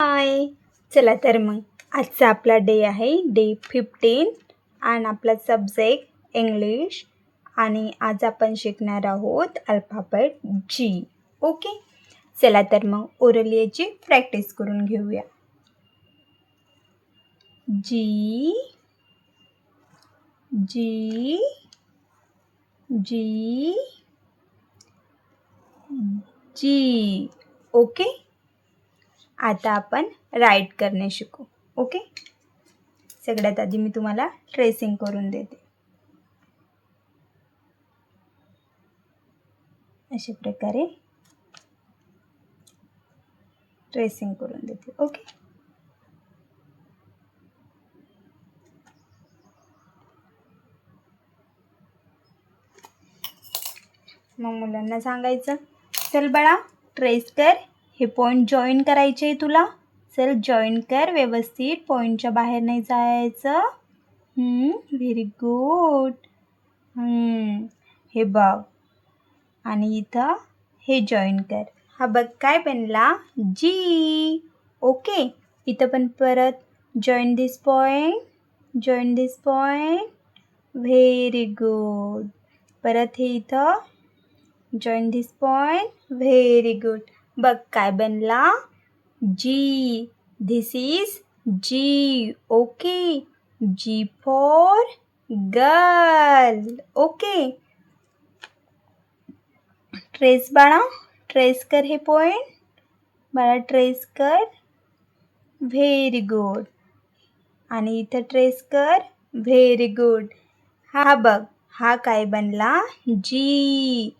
हाय. चला तर मग आजचा आपला डे आहे डे 15 आणि आपला सब्जेक्ट इंग्लिश आणि आज आपण शिकणार आहोत अल्फाबेट जी. ओके. चला तर मग ओरल प्रॅक्टिस करून घेऊया. जी जी जी जी. ओके. आता आपण राईट करणे शिकू. ओके. सगळ्यात आधी मी तुम्हाला ट्रेसिंग करून देते. अशा प्रकारे ट्रेसिंग करून देते. ओके. मग मुलांना सांगायचं, चल बाळा ट्रेस कर, हे पॉईंट जॉईन करायचे आहे तुला. चल जॉईन कर व्यवस्थित, पॉईंटच्या बाहेर नाही जायचं. Very good. हे बघ आणि इथं हे जॉईन कर. हा बघ काय बनला, जी. ओके. इथं पण परत join this point, join this point. Very good. परत हे इथं join this point. Very good. बघ काय बनला, G. This is G. Okay. G for girl. Okay. Trace बाळा, ट्रेस कर हे पॉईंट. बाळा ट्रेस कर. Very good. आणि इथं ट्रेस कर. Very good. हा बघ, हा काय बनला, जी.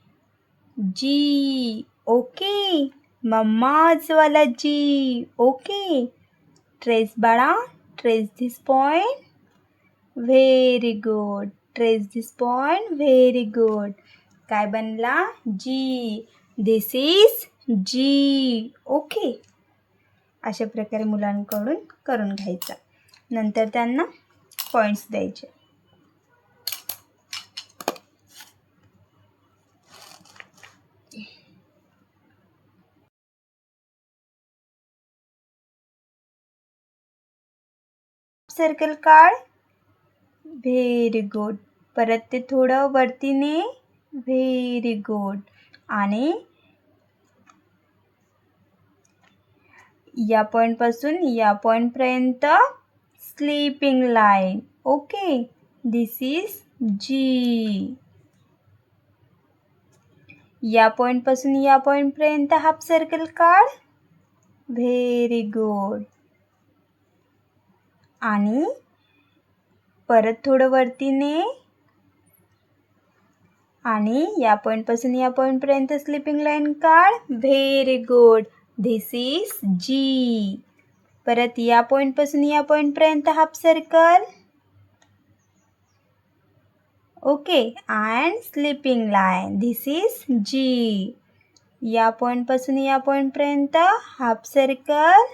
जी. ओके. मम्माच वाला जी. ओके. ट्रेस बाळा, ट्रेस दिस पॉईंट. Very good. ट्रेस दिस पॉईंट. Very good. काय बनला, जी. दिस इज जी. ओके. अशा प्रकारे मुलांकडून करून घ्यायचं. नंतर त्यांना पॉईंट्स द्यायचे. सर्कल काढ. Very good. परत ते थोडं वरतीने. Very good. आणि या पॉईंटपासून या पॉईंटपर्यंत sleeping line. Okay. This is G. या पॉईंटपासून या पॉईंटपर्यंत हाफ सर्कल काढ. Very good. आणि परत थोडं वरतीने आणि या पॉईंटपासून या पॉईंटपर्यंत स्लीपिंग लाईन काढ. Very good. This is G. परत या पॉईंटपासून या पॉईंटपर्यंत half circle. Okay. And sleeping line. This is G. या पॉईंटपासून या पॉईंटपर्यंत half circle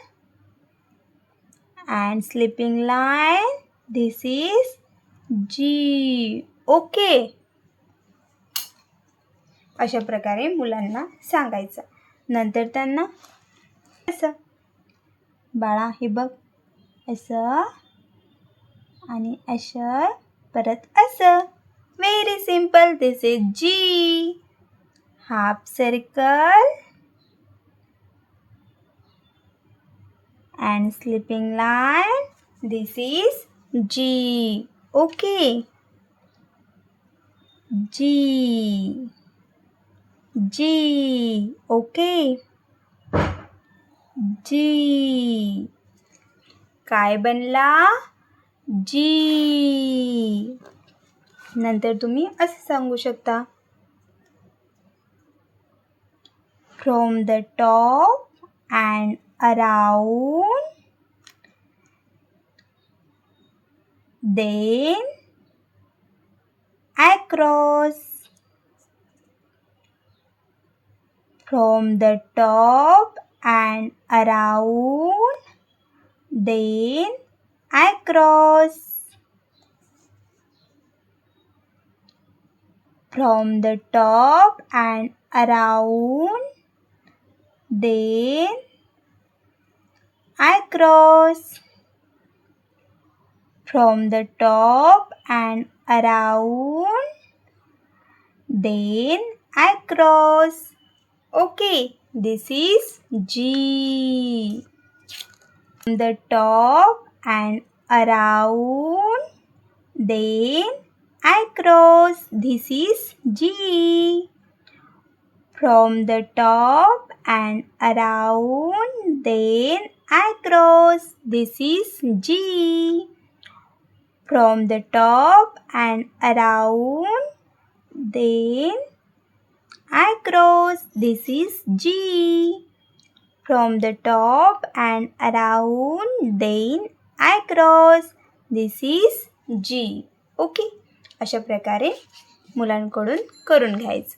and sleeping line. This is G. Okay. अशा प्रकारे मुलांना सांगायचं. नंतर त्यांना असं, बाळा हे बघ असं आणि असं परत असं. Very simple. This is G. Half circle and sleeping line. This is G. Okay. G. G. Okay. G. काय बनला, जी. नंतर तुम्ही असं सांगू शकता, from the top and around, then across. From the top and around, then across. From the top and around, then I cross. From the top and around, then I cross. Okay, this is G. From the top and around, then I cross. This is G. From the top and around, then I cross. This is G. From the top and around, then I cross. This is G. From the top and around, then I cross. This is G. Okay, अशा प्रकारे मुलांकडून करून घ्यायचं.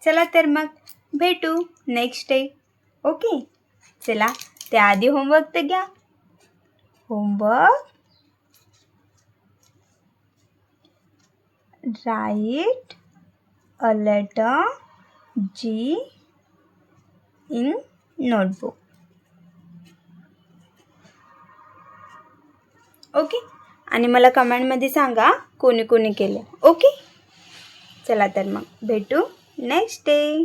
चला तर मग भेटू next day. Okay, चला त्याआधी होमवर्क तर घ्या. Homework, write a letter G in notebook. Okay, आणि मला कमेंटमध्ये सांगा कोणी कोणी केलं. ओके, चला तर मग भेटू नेक्स्ट डे.